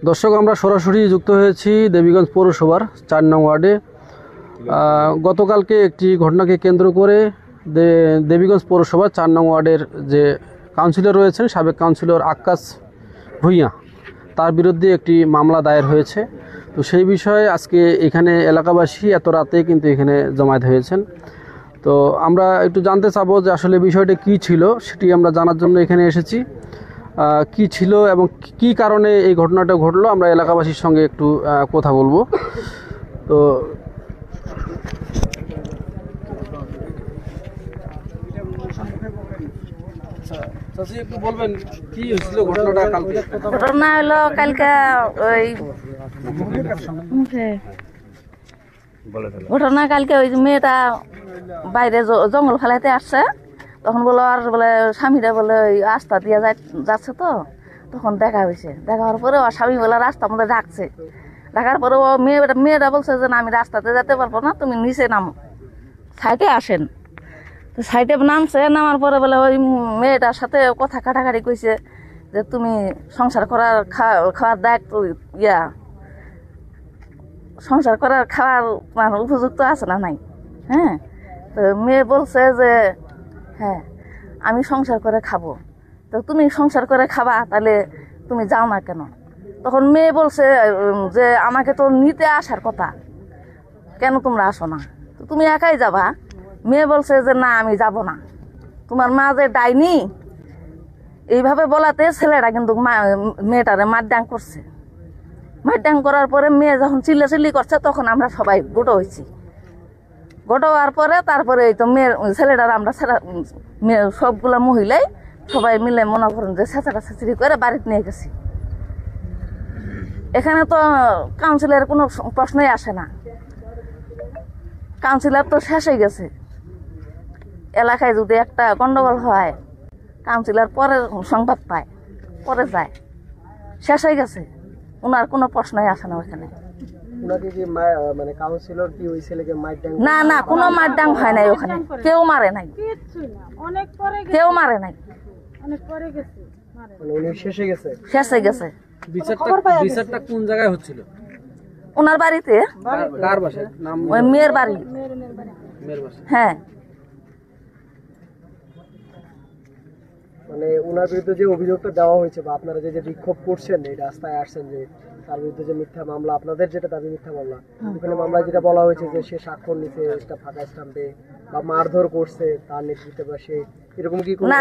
দর্শক, আমরা সরাসরি যুক্ত হয়েছি দেবীগঞ্জ পৌরসভার 4 নং ওয়ার্ডে। গতকালকে একটি ঘটনাকে কেন্দ্র করে দেবীগঞ্জ পৌরসভার 4 নং ওয়ার্ডের যে কাউন্সিলর রয়েছেন, সাবেক কাউন্সিলর আক্কাস ভূঁইয়া, তার বিরুদ্ধে একটি মামলা দায়ের হয়েছে। তো সেই বিষয়ে আজকে এখানে এলাকাবাসী এত রাতে কিন্তু এখানে জমায়েত হয়েছেন। তো আমরা একটু জানতে চাবো যে আসলে বিষয়টা কী ছিল, সেটি আমরা জানার জন্য এখানে এসেছি। কি ছিল এবং কি কারণে এই ঘটনাটা ঘটলো, আমরা এলাকাবাসীর সঙ্গে একটু কথা বলবো। তো একটু বলবেন কি হয়েছিল ঘটনাটা কালকে? ঘটনা হলো কালকে ওই ঘটনা কালকে ওই মেয়েটা বাইরে জঙ্গল ফেলাইতে আসছে, তখন বলে আর বলে স্বামীরা বলে ওই রাস্তা দিয়ে যাচ্ছে, তো তখন দেখা হয়েছে। দেখা হওয়ার পরে ওর স্বামী বলে রাস্তার মধ্যে ডাকছে। ডাকার পরে ও মেয়েটা বলছে যে না, আমি রাস্তাতে যেতে পারবো না, তুমি নিচে নামো, সাইডে আসেন। তো সাইডে নামছে, নামার পরে বলে ওই মেয়েটার সাথে কথা কাটাকাটি কইছে যে তুমি সংসার করার খাওয়ার দায়িত্ব সংসার করার খাওয়ার মানে উপযুক্ত আছে না নাই। হ্যাঁ, তো মেয়ে বলছে যে হ্যাঁ আমি সংসার করে খাবো। তো তুমি সংসার করে খাবা, তাহলে তুমি যাও না কেন? তখন মেয়ে বলছে যে আমাকে তো নিতে আসার কথা, কেন তোমরা আসো না? তো তুমি একাই যাবা। মেয়ে বলছে যে না, আমি যাব না, তোমার মা যে ডাইনি। এইভাবে বলাতে ছেলেটা কিন্তু মেয়েটারে মারডাং করছে। মারডাং করার পরে মেয়ে যখন চিল্লাচিল্লি করছে, তখন আমরা সবাই গোটো হয়েছি। গোটো হওয়ার পরে তারপরে এই তো মেয়ের ছেলেটার আমরা সবগুলা মহিলাই সবাই মিলে মনে করেন যে ছেঁচড়া ছেঁচড়ি করে বাড়িতে নিয়ে গেছি। এখানে তো কাউন্সিলরের কোনো প্রশ্নই আসে না, কাউন্সিলর তো শেষ হয়ে গেছে। এলাকায় যদি একটা গন্ডগোল হয়, কাউন্সিলর পরে সংবাদ পায়, পরে যায়, শেষ হয়ে গেছে। ওনার কোনো প্রশ্নই আসে না ওখানে। না না, কোনো মারডাং হয় নাই ওখানে, কেউ মারে নাই, কেউ মারে নাই, শেষ হয়ে গেছে। বিচারটা কোন জায়গায় হচ্ছিল? ওনার বাড়িতে। কার বাসায়? নাম? ওই মেয়ের বাড়ি। হ্যাঁ, মানে ওনার বিরুদ্ধে যে অভিযোগটা দেওয়া হয়েছে বা আপনারা যে বিক্ষোভ করছেন, এই রাস্তায় আসছেন, যে তার বিরুদ্ধে যে মিথ্যা মামলা, আপনাদের যেটা দাবি মিথ্যা মামলা, ওখানে মামলায় যেটা বলা হয়েছে যে সে স্বাক্ষর নিছে একটা ফাঁকা স্ট্যাম্পে বা মারধর করছে তার নেতৃত্বে, বা সে এরকম কি না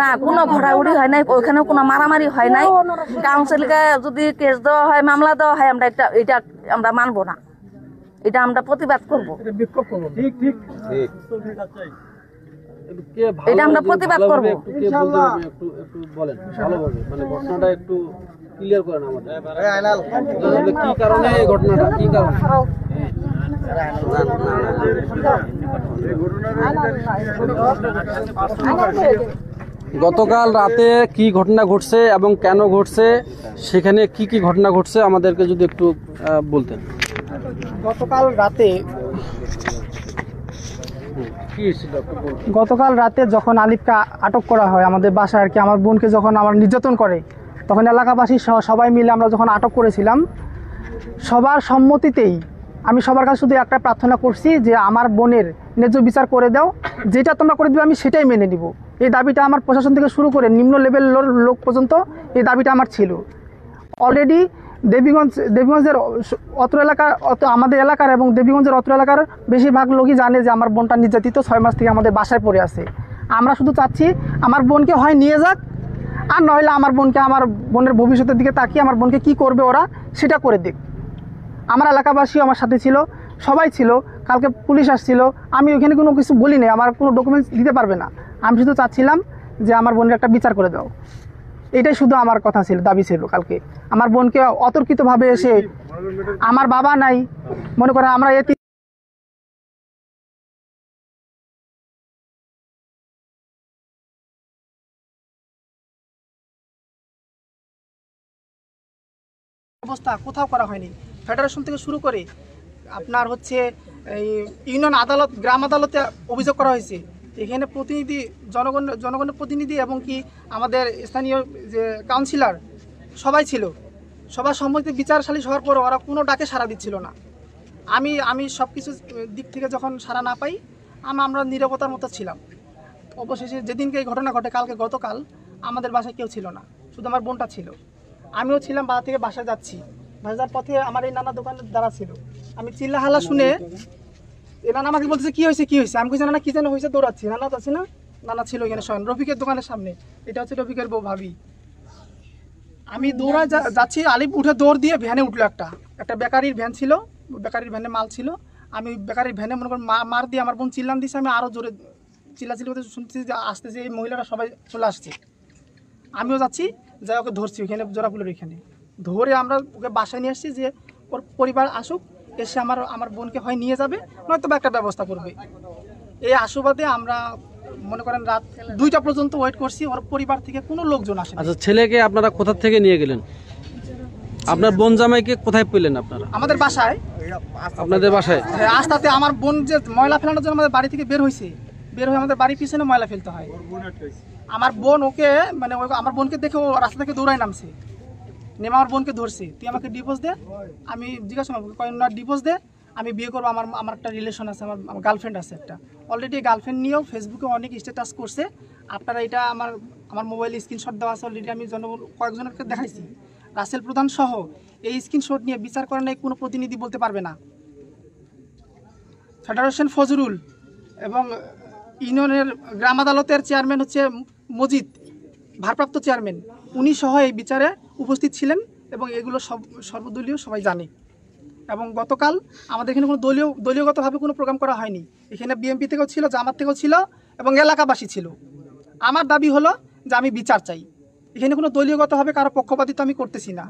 না, কোনো ঘোরাঘুরি হয় নাই ওখানে, কোনো মারামারি হয় নাই। কাউন্সিলকে যদি কেস দেওয়া হয়, মামলা দেওয়া হয়, আমরা এটা আমরা মানবো না, এটা আমরা প্রতিবাদ করবো, বিক্ষোভ করবো। ঠিক ঠিক ঠিক, এটা আমরা প্রতিবাদ করবো। একটু বলেন ভালোভাবে, মানে ঘটনাটা একটু ক্লিয়ার করেন আমাদের। কি কারণে এই ঘটনাটা, কি কারণে? গতকাল রাতে কি ঘটনা ঘটছে এবং কেন ঘটছে, সেখানে কি কি ঘটনা ঘটছে আমাদেরকে যদি একটু বলতেন। গতকাল রাতে যখন আলিফকে আটক করা হয় আমাদের বাসায় আর কি, আমার বোনকে যখন আমার নির্যাতন করে, তখন এলাকাবাসী সবাই মিলে আমরা যখন আটক করেছিলাম, সবার সম্মতিতেই আমি সবার কাছে শুধু একটা প্রার্থনা করছি যে আমার বোনের ন্যায্য বিচার করে দাও, যেটা তোমরা করে দিবে আমি সেটাই মেনে নিব। এই দাবিটা আমার প্রশাসন থেকে শুরু করে নিম্ন লেভেলের লোক পর্যন্ত এই দাবিটা আমার ছিল। অলরেডি দেবীগঞ্জের অত্র এলাকা, আমাদের এলাকার এবং দেবীগঞ্জের অত্র এলাকার বেশিরভাগ লোকই জানে যে আমার বোনটা নির্যাতিত 6 মাস থেকে আমাদের বাসায় পড়ে আছে। আমরা শুধু চাচ্ছি আমার বোনকে হয় নিয়ে যাক, আর নইলে আমার বোনের ভবিষ্যতের দিকে তাকিয়ে আমার বোনকে কি করবে ওরা সেটা করে দিক। আমার এলাকাবাসী আমার সাথে ছিল, সবাই ছিল, কালকে পুলিশ আসছিল, আমি ওইখানে কোনো কিছু বলি নাই, আমার কোনো ডকুমেন্টস দিতে পারবে না। আমি শুধু চাচ্ছিলাম যে আমার বোনের একটা বিচার করে দাও, এটাই শুধু আমার কথা ছিল, দাবি ছিল। কালকে আমার বোনকে অতর্কিতভাবে এসে, আমার বাবা নাই, মনে করে আমরা অবস্থা কোথাও করা হয়নি। ফেডারেশন থেকে শুরু করে আপনার হচ্ছে এই ইউনিয়ন আদালত, গ্রাম আদালতে অভিযোগ করা হয়েছে। এখানে প্রতিনিধি, জনগণের প্রতিনিধি এবং কি আমাদের স্থানীয় যে কাউন্সিলর সবাই ছিল, সবার সম্মতিতে বিচার সালিশ হওয়ার পর ওরা কোনো ডাকে সাড়া দিচ্ছিল না। আমি সব কিছু দিক থেকে যখন সাড়া না পাই আমরা নীরবতার মতো ছিলাম। অবশেষে যেদিনকে এই ঘটনা ঘটে, গতকাল আমাদের বাসায় কেউ ছিল না, শুধু আমার বোনটা ছিল। আমিও ছিলাম, বাসা থেকে বাসায় যাচ্ছি, বাসা যাওয়ার পথে আমার এই নানা দোকানের দ্বারা ছিল। আমি চিল্লাহাল্লা শুনে এ নানা আমাকে বলতেছে কি হয়েছে কি হয়েছে। আমি বলছি নানা কি যেন হয়েছে, দৌড়াচ্ছি। নানা তো আছে না, নানা ছিল এখানে শোন রফিকের দোকানের সামনে, এটা হচ্ছে রফিকের বউ ভাবি। আমি দৌড়া যাচ্ছি, আলিফ উঠে দৌড় দিয়ে ভ্যানে উঠলো। একটা বেকারির ভ্যান ছিল, বেকারির ভ্যানে মাল ছিল। আমি বেকারির ভ্যানে মনে করেন মার দিয়ে আমার বোন চিল্লান দিয়েছে। আমি আরও জোরে চিল্লাচিল্লি করতে শুনছি যে আসতেছে, এই মহিলারা সবাই চলে আসছে। আমিও যাচ্ছি, যাই ওকে ধরছি ওইখানে জোড়াফুলের ওইখানে ধরে আমরা ওকে বাসায় নিয়ে আসছি যে ওর পরিবার আসুক, এসে আমার বোনকে হয় নিয়ে যাবে, নয়তো বা একটা ব্যবস্থা করবে। এই আশুবাদে আমরা মনে করেন রাত 2টা পর্যন্ত ওয়েট করছি, ওর পরিবার থেকে কোনো লোকজন আসে। আচ্ছা, ছেলেকে আপনারা কোথা থেকে নিয়ে গেলেন? আপনার বোন জামাইকে কোথায় পেলেন আপনারা? আমাদের বাসায়। আপনাদের বাসায়? হ্যাঁ, আস্তাতে আমার বোন যে ময়লা ফেলানোর জন্য আমাদের বাড়ি থেকে বের হয়ে আমাদের বাড়ির পিছনে ময়লা ফেলতে হয়। আমার বোন ওকে মানে আমার বোনকে দেখে ও রাস্তা থেকে দৌড়ায় নামছে, নেমে আমার বোনকে ধরছে, তুই আমাকে ডিভোর্স দে। আমি জিজ্ঞাসা করেন না, ডিভোর্স দে, আমি বিয়ে করবো, আমার একটা রিলেশন আছে, আমার গার্লফ্রেন্ড আছে একটা। অলরেডি গার্লফ্রেন্ড নিয়েও ফেসবুকে অনেক স্ট্যাটাস করছে। আপনারা এটা আমার মোবাইলে স্ক্রিনশট দেওয়া আছে অলরেডি, আমি কয়েকজনকে দেখাইছি। রাসেল প্রধান সহ এই স্ক্রিনশট নিয়ে বিচার করার নাই কোনো প্রতিনিধি বলতে পারবে না। ফেডারেশন ফজরুল এবং ইউনিয়নের গ্রাম আদালতের চেয়ারম্যান হচ্ছে মজিদ, ভারপ্রাপ্ত চেয়ারম্যান, উনি সহ এই বিচারে উপস্থিত ছিলেন এবং এগুলো সর্বদলীয় সবাই জানে। এবং গতকাল আমাদের এখানে কোনো দলীয়গতভাবে কোনো প্রোগ্রাম করা হয়নি। এখানে বিএনপি থেকেও ছিল, জামাত থেকেও ছিল এবং এলাকাবাসী ছিল। আমার দাবি হলো যে আমি বিচার চাই। এখানে কোনো দলীয়গতভাবে কারো পক্ষপাতিত্ব আমি করতেছি না।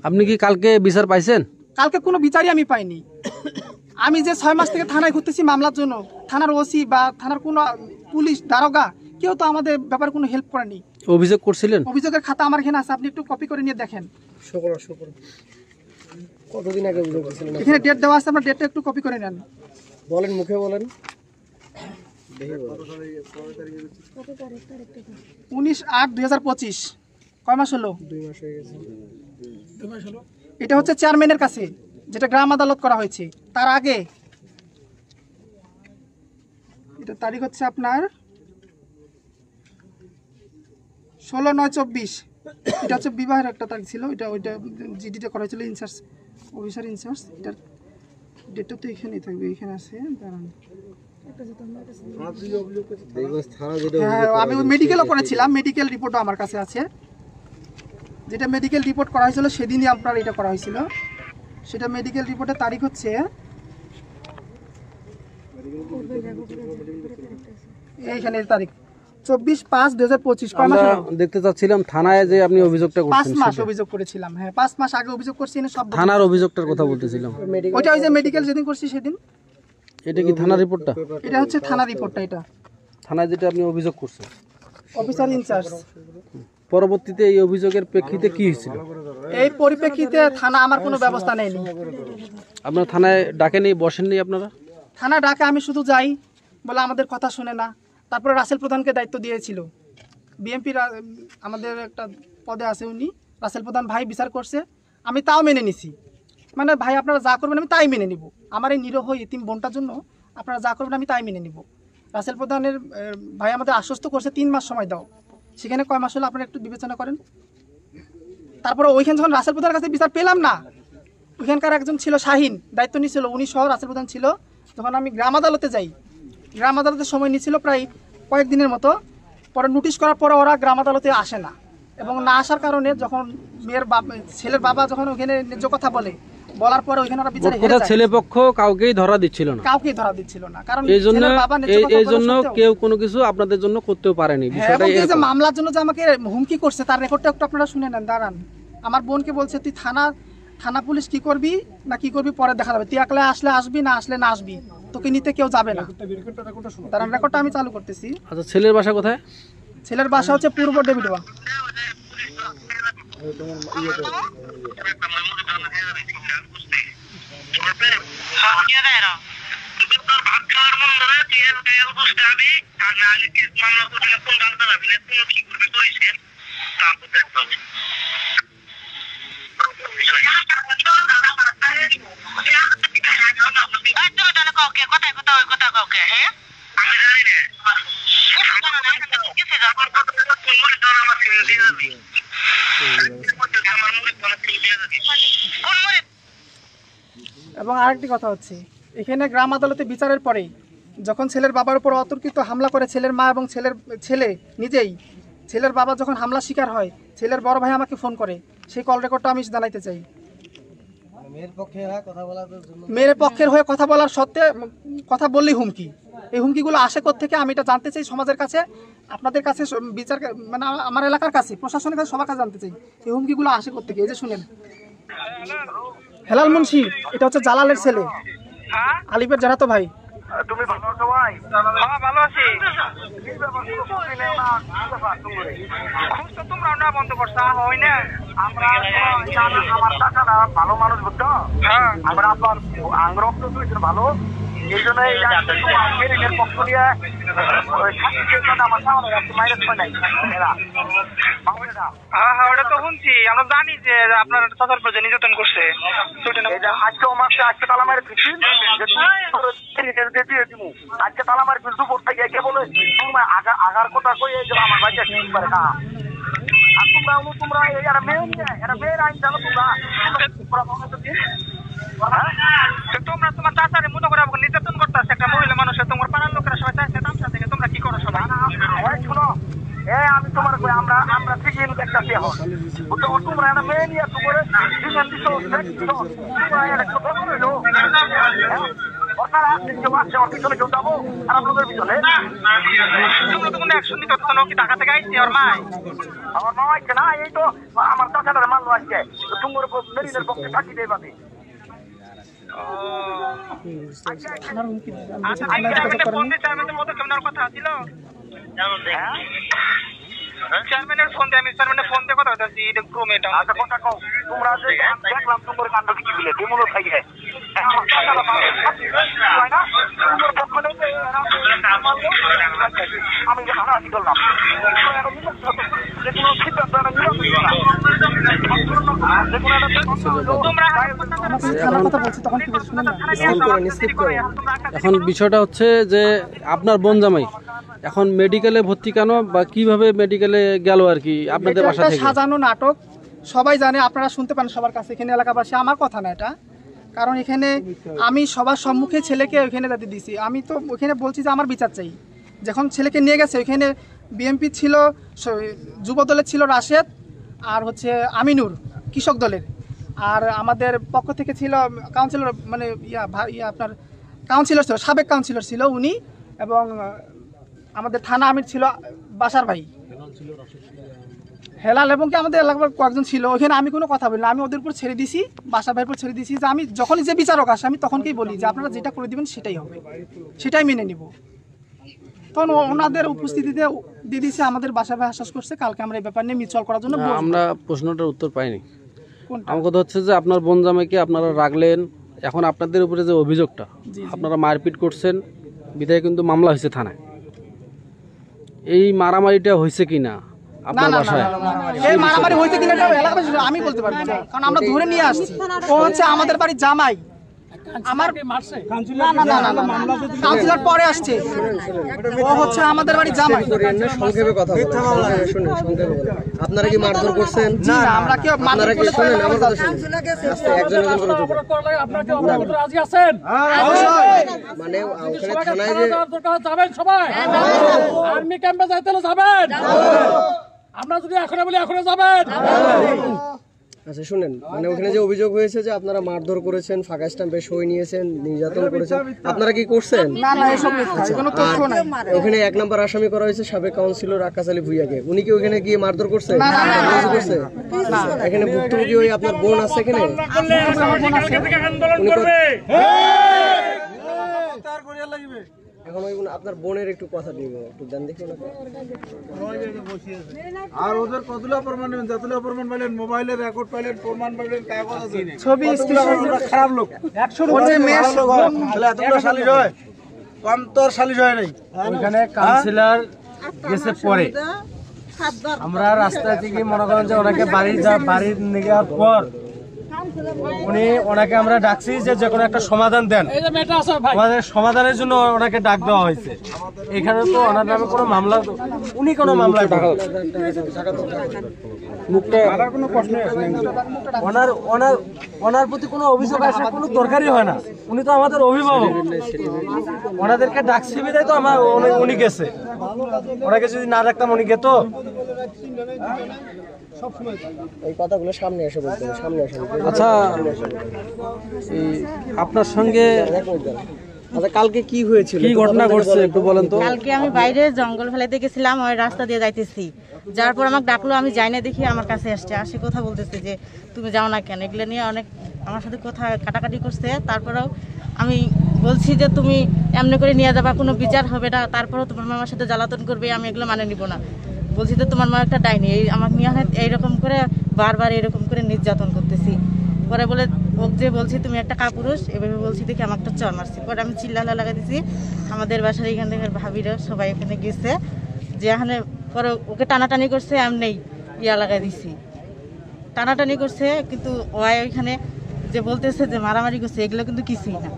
আপনি কি কালকে বিচার পাইছেন? কালকে কোনো বিচারই আমি পাইনি। আমি যে 6 মাস থেকে থানায় ঘুরতেছি মামলার জন্য, থানার ওসি বা থানার কোনো পুলিশ দারোগা কেউ তো আমাদের ব্যাপারে কোনো হেল্প করেনি। অভিযোগ করছিলেন? অভিযোগের খাতা আমার এখানে আছে, আপনি একটু কপি করে নিয়ে দেখেন। কতদিন আগে অভিযোগ করেছিলেন? এখানে ডেট দেওয়া আছে, আপনার ডেটটা একটু কপি করে নেন। বলেন, মুখে বলেন। 19/8/2025। কয় মাস হলো? 2 মাস হয়ে গেছে। এটা হচ্ছে চেয়ারম্যানের কাছে, যেটা গ্রাম আদালত করা হয়েছে। তার আগে এটা তারিখ হচ্ছে আপনার 16/9/24। এটা হচ্ছে বিবাহের একটা তারিখ ছিল, ওইটা জিডিটা করা হয়েছিল ইনচার্জ অফিসার ইনচার্জ। এটার ডেটটা তো এখানেই থাকবে, এখানে আছে, দাঁড়ান। হ্যাঁ, আমি মেডিকেলও করেছিলাম, মেডিকেল রিপোর্টও আমার কাছে আছে। যেটা মেডিকেল রিপোর্ট করা হয়েছিল সেদিনই আপনার এটা করা হয়েছিল। সেটা মেডিকেল রিপোর্টের তারিখ হচ্ছে এইখানে তারিখ 24/5/2025। আমরা দেখতে চাচ্ছিলাম থানায় যে আপনি অভিযোগটা করছেন। 5 মাস অভিযোগ করেছিলাম। হ্যাঁ, 5 মাস আগে অভিযোগ করছি। সব থানার অভিযোগটার কথা বলতেছিলাম। ওইটা ওই যে মেডিকেল যেদিন করছি সেদিন। এটা কি থানার রিপোর্টটা? এটা হচ্ছে থানার রিপোর্টটা। এটা থানায় যেটা আপনি অভিযোগ করছেন, অফিসার ইনচার্জ। পরবর্তীতে এই অভিযোগের প্রেক্ষিতে কি হয়েছিল? এই পরিপ্রেক্ষিতে থানা আমার কোনো ব্যবস্থা নেয়নি। আপনার থানায় ডাকেনি, বসেননি আপনারা? থানা ডাকে, আমি শুধু যাই, বলে আমাদের কথা শুনে না। তারপরে রাসেল প্রধানকে দায়িত্ব দিয়েছিল। বিএনপির আমাদের একটা পদে আছে উনি, রাসেল প্রধান ভাই বিচার করছে, আমি তাও মেনে নিছি। মানে ভাই আপনারা যা করবেন আমি তাই মেনে নিব, আমার এই নিরহ এতিম বোনটার জন্য আপনারা যা করবেন আমি তাই মেনে নিব। রাসেল প্রধানের ভাই আমাদের আশ্বস্ত করছে 3 মাস সময় দাও। সেখানে কয় মাস হলো আপনারা একটু বিবেচনা করেন। তারপরে ওইখানে যখন রাসেল প্রধানের কাছে বিচার পেলাম না, ওইখানকার একজন ছিল শাহিন, দায়িত্ব নিয়েছিল, উনি সহ রাসেল প্রধান ছিল। যখন আমি গ্রাম আদালতে যাই, গ্রাম আদালতের সময় নিয়েছিল প্রায় কয়েকদিনের মতো। পরে নোটিশ করার পরে ওরা গ্রাম আদালতে আসে না, এবং না আসার কারণে যখন ছেলের বাবা যখন ওখানে ন্যায্য কথা বলার পরে ওইখানে ওরা বিচারে হেরে যায়। ছেলে পক্ষ কাউকেই ধরা দিচ্ছিল না, কারণ এই জন্য কেউ কোনো কিছু আপনাদের জন্য করতেও পারেনি। বিষয়টা এই যে মামলার জন্য যে আমাকে হুমকি করছে তার রেকর্ডটা একটু আপনারা শুনে নেন। দাঁড়ান, আমার বোনকে বলছে তুই থানা পুলিশ কি করবি না কি করবি পরে দেখা যাবে, তুই একলা আসলে আসবি, না আসলে না আসবি, তোকে নিতে কেউ যাবে না। দাঁড়ান, রেকর্ডটা আমি চালু করতেছি। আচ্ছা, ছেলের বাসা কোথায়? ছেলের বাসা হচ্ছে পূর্ব ডেভিডওয়া। কে কথা কথা ওই কথা কাউকে হ্যাঁ আমি জানি না কিছু জানার কথা তুমি মনে করো আমার ছেলে দিয়ে যাবি আমার মনে করো ছেলে দিয়ে যাবি কোন মনে এবং আরেকটি কথা হচ্ছে, এখানে গ্রাম আদালতে বিচারের পরে যখন ছেলের বাবার উপর অতর্কিত হামলা করে ছেলের মা এবং ছেলে নিজেই, ছেলের বাবা যখন হামলা শিকার হয়, ছেলের বড় ভাই আমাকে ফোন করে, সেই কল রেকর্ডটা আমি জানাইতে চাই। মেয়ের পক্ষের হয়ে কথা বলার সত্ত্বে কথা বললেই হুমকি, এই হুমকিগুলো আসে কোত্থেকে আমি এটা জানতে চাই। সমাজের কাছে, আপনাদের কাছে, বিচার মানে আমার এলাকার কাছে, প্রশাসনের কাছে, সবার কাছে জানতে চাই এই হুমকিগুলো আসে কোত্থেকে। এই যে শুনেন, হেলাল মুন্সি এটা হচ্ছে জালালের ছেলে, আলিফের জারাতো ভাই। তুমি ভালো আছো ভাই? হ্যাঁ ভালো আছি। খুব তো তোমরা না বন্ধ করছো হয় না। আমরা আমার টাকাটা ভালো মানুষ বুঝছো, আমরা আপনার আংরক্ত তুইছেন ভালো, এই জন্য এই পক্ষ নিয়ে আমার সামনে মাইনাস হয় নাই। হ্যাঁ হ্যাঁ ওটা তো শুনছি, আমরা জানি যে আপনার চাচার প্রতি নির্যাতন করছে। আজকে তালা মারে ফিরছি, আজকে তালা মারে ফিরছু পড়তে গিয়ে কে বলে আগার কথা কই আমার বাচ্চা ঠিক পারে না। আর তোমরা এরা মেয়ের আইন জানো তোমরা তোমার চাচারে মনে করে আমাকে নির্যাতন করতেছে একটা মহিলা মানুষের, তোমার পাড়ার লোকেরা সবাই চাইছে তামসা থেকে, তোমরা কি করো সবাই? শোনো আমি তোমার আমরা ঠিকই দেখতেছি এখন তোমরা একটা মেয়ে নিয়ে তোমার আমার টাকাটা মানলো আজকে তোমার মেরিনের পক্ষে থাকি দেয় পাবে। কথা ছিল চেয়ারম্যানের ফোন দিয়ে, আমি চেয়ারম্যানের ফোন দিয়ে কথা বলতেছি। কথা কও তোমরা যে দেখলাম তোমার কাণ্ড কি বলে কেমন থাকে আমি হারাহারি করলাম এখন বিষয়টা হচ্ছে যে আপনার বোন জামাই এখন মেডিকেলে ভর্তি কেন বা কিভাবে মেডিকেলে গেল আর কি আপনাদের বাসা থেকে? সাজানো নাটক, সবাই জানে, আপনারা শুনতে পান সবার কাছে, এখানে এলাকাবাসী, আমার কথা না এটা, কারণ এখানে আমি সবার সম্মুখে ছেলেকে ওইখানে যেতে দিছি। আমি তো ওইখানে বলছি যে আমার বিচার চাই। যখন ছেলেকে নিয়ে গেছে ওইখানে বিএমপি ছিল, যুব দলের ছিল রাশেদ, আর হচ্ছে আমিনুর কৃষক দলের, আর আমাদের পক্ষ থেকে ছিল কাউন্সিলর, মানে আপনার কাউন্সিলর ছিল, সাবেক কাউন্সিলর ছিল উনি, এবং আমাদের থানা আমির ছিল বাসার ভাই হেলাল, এবং কি আমাদের এলাকার কয়েকজন ছিল। ওইখানে আমি কোনো কথা বলি না, আমি ওদের উপর ছেড়ে দিছি, বাসার ভাইয়ের উপর ছেড়ে দিছি যে আমি যখনই যে বিচারক আসে আমি তখনকেই বলি যে আপনারা যেটা করে দিবেন সেটাই হবে, সেটাই মেনে নিব। তখন ওনাদের উপস্থিতিতে দিয়ে দিয়েছে, আমাদের বাসার ভাই আশ্বাস করছে কালকে আমরা এই ব্যাপার নিয়ে মিউচুয়াল করার জন্য। আমরা প্রশ্নটার উত্তর পাইনি। আমার কথা হচ্ছে যে আপনার বোন জামাইকে আপনারা রাখলেন, এখন আপনাদের উপরে যে অভিযোগটা আপনারা মারপিট করছেন বিধায় কিন্তু মামলা হয়েছে থানায়, এই মারামারিটা হয়েছে কিনা আপনার বাসায়? এই মারামারি হয়েছে কিনা এলাকাবাসী আমি বলতে পারবো না, কারণ আমরা ধরে নিয়ে আসছি। ও হচ্ছে আমাদের বাড়ির জামাই, আমার কাউন্সিলর পরে আসছে, ও হচ্ছে আমাদের বাড়ির জামাই। সংক্ষেপে কথা বলেন, শুনুন সংক্ষেপে বলেন। আপনারা কি মারধর করছেন? না, আমরা কি আপনারা কি শুনেন আমার কথা শুনুন। একজন একজন করে আপনারা কি আপনারা রাজি আছেন? মানে ওখানে থানায় যে যাবেন সবাই, আর্মি ক্যাম্পে যাইতে হলে যাবেন, আমরা যদি এখন বলি এখন যাবেন। আচ্ছা শুনেন, মানে ওখানে যে অভিযোগ হয়েছে যে আপনারা মারধর করেছেন, ফাঁকা স্ট্যাম্পে সই নিয়েছেন, নির্যাতন করেছেন, আপনারা কি করছেন? না না, এসব কোনো তথ্য নাই। ওখানে 1 নম্বর আসামি করা হয়েছে সাবেক কাউন্সিলর আকাশ আলী ভুইয়াকে, উনি কি ওখানে গিয়ে মারধর করছে? করছে? এখানে ভুক্তভোগী ওই আপনার বোন আছে এখানে, এখন ওই আপনার বোনের একটু কথা দিব, একটু দেন দেখি না। আর ওদের কতগুলো প্রমাণ নেবেন, যতগুলো প্রমাণ পাইলেন, মোবাইলের রেকর্ড পাইলেন, প্রমাণ পাইলেন, কাগজ আছে, ছবি, খারাপ লোক 100 তাহলে এতগুলো সালিশ হয়, অন্তর সালিশ হয় নাই। ওইখানে কাউন্সিলর গেছে পরে, আমরা রাস্তা থেকে মনে করেন যে ওনাকে বাড়ির নিয়ে যাওয়ার পর উনি ওনাকে আমরা ডাকছি যে যে কোনো একটা সমাধান দেন, এই যে মেয়েটা আছে ভাই, আমাদের সমাধানের জন্য ওনাকে ডাক দেওয়া হয়েছে। এখানে তো ওনার নামে কোনো মামলা, উনি কোনো মামলা ওনার ওনার ওনার প্রতি কোনো অভিযোগ আসা কোনো দরকারই হয় না। উনি তো আমাদের অভিভাবক, ওনাদেরকে ডাকছি বিদায় তো আমার উনি গেছে। ওনাকে যদি না ডাকতাম উনি যেত। এই কথাগুলো সামনে এসে বলতে হবে, সামনে এসে বলতে হবে। আচ্ছা, এই আপনার সঙ্গে আচ্ছা, কালকে কি হয়েছিল, কি ঘটনা ঘটছে একটু বলেন তো। কালকে আমি বাইরে জঙ্গল ফেলাইতে গেছিলাম, ওই রাস্তা দিয়ে যাইতেছি, যার পর আমাকে ডাকলো, আমি যাই না দেখি আমার কাছে আসে কথা বলতেছে যে তুমি যাও না কেন, এগুলো নিয়ে অনেক আমার সাথে কথা কাটাকাটি করছে। তারপরেও আমি বলছি যে তুমি এমনি করে নিয়ে যাবা, কোনো বিচার হবে না, তারপরেও তোমার মামার সাথে জ্বালাতন করবে, আমি এগুলো মানে নিব না। বলছি যে তোমার মা একটা ডাইনি, আমাকে নিয়ে এইরকম করে বারবার এরকম করে নির্যাতন করতেছি। পরে বলে ওকে যে বলছি তুমি একটা কাপুরুষ, এভাবে বলছি দেখি আমাকে একটা চর মারছি। পরে আমি চিল্লা লাগাই দিছি, আমাদের বাসার এখান থেকে ভাবিরা সবাই এখানে গেছে, যে এখানে পরে ওকে টানাটানি করছে, আমি নেই লাগাই দিছি, টানাটানি করছে। কিন্তু ওইখানে যে বলতেছে যে মারামারি করছে, এগুলো কিন্তু কিছুই না।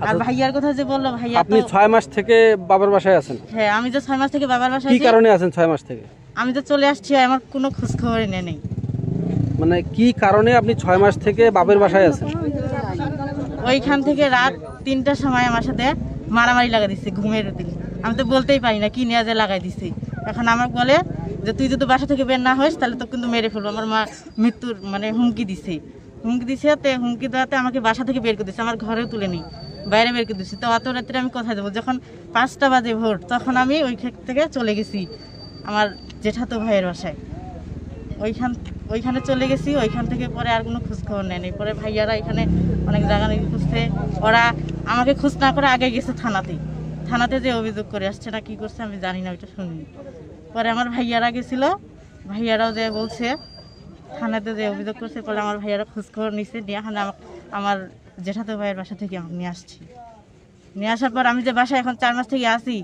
আর ভাইয়ার কথা যে বললো, ভাইয়া আপনি 6 মাস থেকে বাবার বাসায় আছেন? হ্যাঁ, আমি যে 6 মাস থেকে বাবার বাসায় কি কারণে আছেন 6 মাস থেকে? আমি তো চলে আসছি, আমার কোনো খোঁজ খবরই নেই। মানে কি কারণে আপনি 6 মাস থেকে বাবার বাসায় আছেন? ওইখান থেকে রাত 3টার সময় আমার সাথে মারামারি লাগাই দিচ্ছে ঘুমের দিন। আমি তো বলতেই পারি না কি নিয়ে যে লাগাই দিছি। এখন আমাকে বলে যে তুই যদি বাসা থেকে বের না হইস তাহলে তো কিন্তু মেরে ফেলবো। আমার মা মৃত্যুর মানে হুমকি দিছে, হুমকি দেওয়াতে আমাকে বাসা থেকে বের করে দিচ্ছে, আমার ঘরেও তুলে নিই, বাইরে বের করে দিচ্ছি। তো অত রাত্রে আমি কোথায় যাবো? যখন 5টা বাজে ভোর, তখন আমি থেকে চলে গেছি আমার জেঠাতো ভাইয়ের বাসায়। ওইখানে চলে গেছি। ওইখান থেকে পরে আর কোনো খোঁজ খবর নেয়নি। পরে ভাইয়ারা এখানে অনেক জায়গা নিয়ে খুঁজছে, ওরা আমাকে খোঁজ না করে আগে গেছে থানাতে যে অভিযোগ করে আসছে না কি করছে আমি জানি না, ওইটা শুনিনি। পরে আমার ভাইয়ারা গেছিল, ভাইয়ারাও যে বলছে থানাতে যে অভিযোগ করছে, পরে আমার ভাইয়ারা খোঁজ খবর নিচ্ছে, নিয়ে এখানে আমার জেঠাতো ভাইয়ের বাসা থেকে আমাকে নিয়ে আসছি। নিয়ে আসার পর আমি যে বাসায় এখন 4 মাস থেকে আসি,